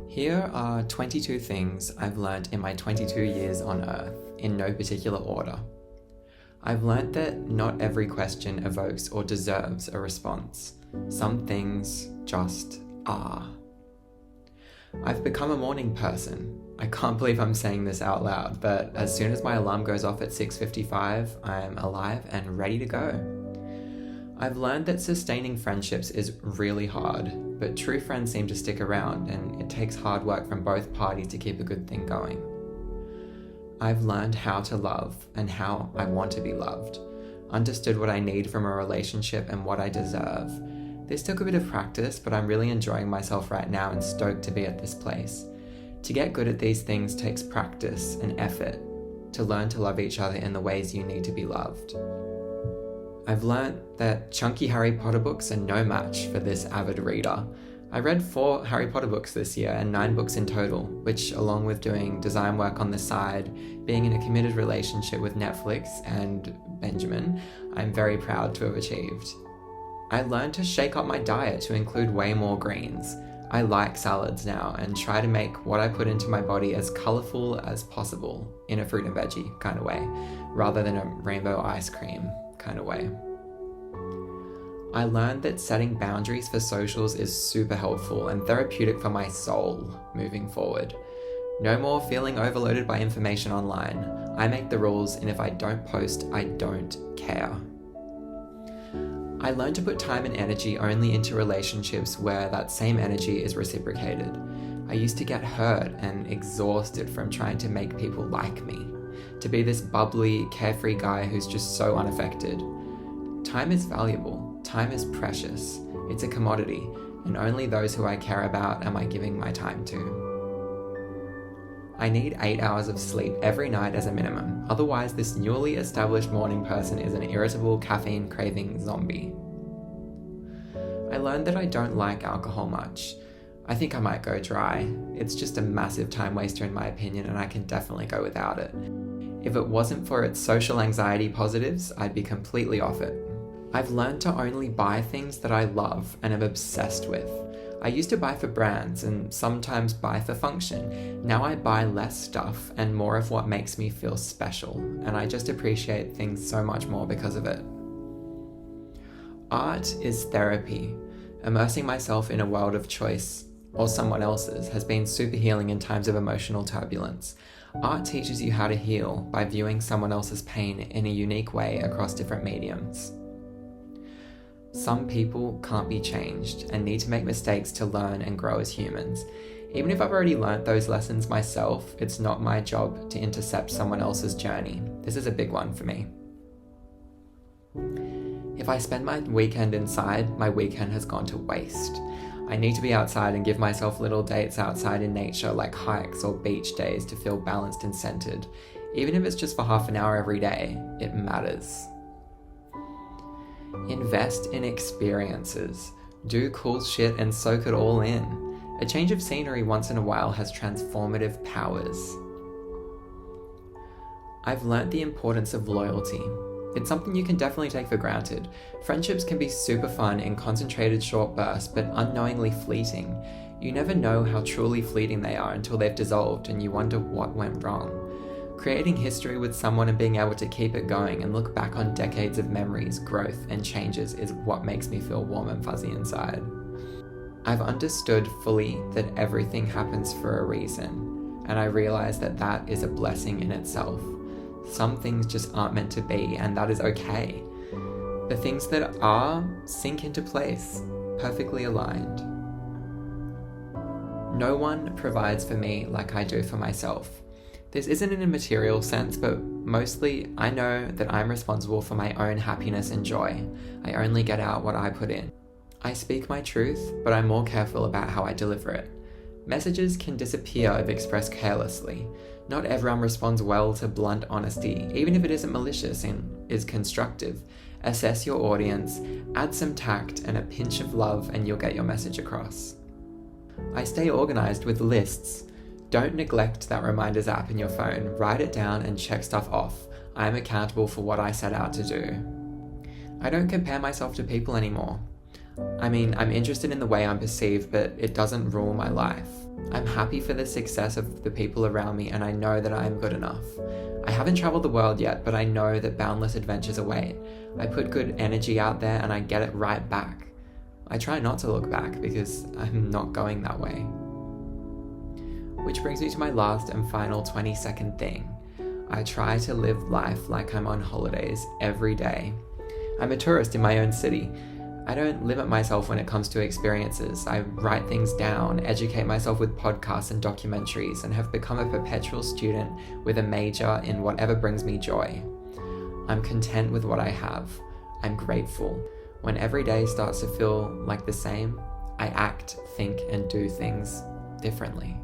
Here are 22 things I've learnt in my 22 years on Earth, in no particular order. I've learnt that not every question evokes or deserves a response. Some things just are. I've become a morning person. I can't believe I'm saying this out loud, but as soon as my alarm goes off at 6:55, I'm alive and ready to go. I've learned that sustaining friendships is really hard, but true friends seem to stick around, and it takes hard work from both parties to keep a good thing going. I've learned how to love and how I want to be loved, understood what I need from a relationship and what I deserve. This took a bit of practice, but I'm really enjoying myself right now and stoked to be at this place. To get good at these things takes practice and effort, to learn to love each other in the ways you need to be loved. I've learnt that chunky Harry Potter books are no match for this avid reader. I read 4 Harry Potter books this year and 9 books in total, which, along with doing design work on the side, being in a committed relationship with Netflix and Benjamin, I'm very proud to have achieved. I learned to shake up my diet to include way more greens. I like salads now and try to make what I put into my body as colourful as possible, in a fruit and veggie kind of way, rather than a rainbow ice cream kind of way. I learned that setting boundaries for socials is super helpful and therapeutic for my soul moving forward. No more feeling overloaded by information online. I make the rules, and if I don't post, I don't care. I learned to put time and energy only into relationships where that same energy is reciprocated. I used to get hurt and exhausted from trying to make people like me, to be this bubbly, carefree guy who's just so unaffected. Time is valuable. Time is precious. It's a commodity, and only those who I care about am I giving my time to. I need 8 hours of sleep every night as a minimum, otherwise this newly established morning person is an irritable, caffeine-craving zombie. I learned that I don't like alcohol much. I think I might go dry. It's just a massive time waster in my opinion, and I can definitely go without it. If it wasn't for its social anxiety positives, I'd be completely off it. I've learned to only buy things that I love and am obsessed with. I used to buy for brands and sometimes buy for function. Now I buy less stuff and more of what makes me feel special, and I just appreciate things so much more because of it. Art is therapy. Immersing myself in a world of choice, or someone else's, has been super healing in times of emotional turbulence. Art teaches you how to heal by viewing someone else's pain in a unique way across different mediums. Some people can't be changed and need to make mistakes to learn and grow as humans. Even if I've already learnt those lessons myself, it's not my job to intercept someone else's journey. This is a big one for me. If I spend my weekend inside, my weekend has gone to waste. I need to be outside and give myself little dates outside in nature, like hikes or beach days, to feel balanced and centered. Even if it's just for half an hour every day, it matters. Invest in experiences. Do cool shit and soak it all in. A change of scenery once in a while has transformative powers. I've learnt the importance of loyalty. It's something you can definitely take for granted. Friendships can be super fun in concentrated short bursts, but unknowingly fleeting. You never know how truly fleeting they are until they've dissolved and you wonder what went wrong. Creating history with someone and being able to keep it going and look back on decades of memories, growth, and changes is what makes me feel warm and fuzzy inside. I've understood fully that everything happens for a reason, and I realize that that is a blessing in itself. Some things just aren't meant to be, and that is okay. The things that are sink into place, perfectly aligned. No one provides for me like I do for myself. This isn't in a material sense, but mostly I know that I'm responsible for my own happiness and joy. I only get out what I put in. I speak my truth, but I'm more careful about how I deliver it. Messages can disappear if expressed carelessly. Not everyone responds well to blunt honesty, even if it isn't malicious and is constructive. Assess your audience, add some tact and a pinch of love, and you'll get your message across. I stay organized with lists. Don't neglect that reminders app in your phone. Write it down and check stuff off. I am accountable for what I set out to do. I don't compare myself to people anymore. I mean, I'm interested in the way I'm perceived, but it doesn't rule my life. I'm happy for the success of the people around me, and I know that I am good enough. I haven't traveled the world yet, but I know that boundless adventures await. I put good energy out there and I get it right back. I try not to look back because I'm not going that way. Which brings me to my last and final 20-second thing. I try to live life like I'm on holidays every day. I'm a tourist in my own city. I don't limit myself when it comes to experiences. I write things down, educate myself with podcasts and documentaries, and have become a perpetual student with a major in whatever brings me joy. I'm content with what I have. I'm grateful. When every day starts to feel like the same, I act, think, and do things differently.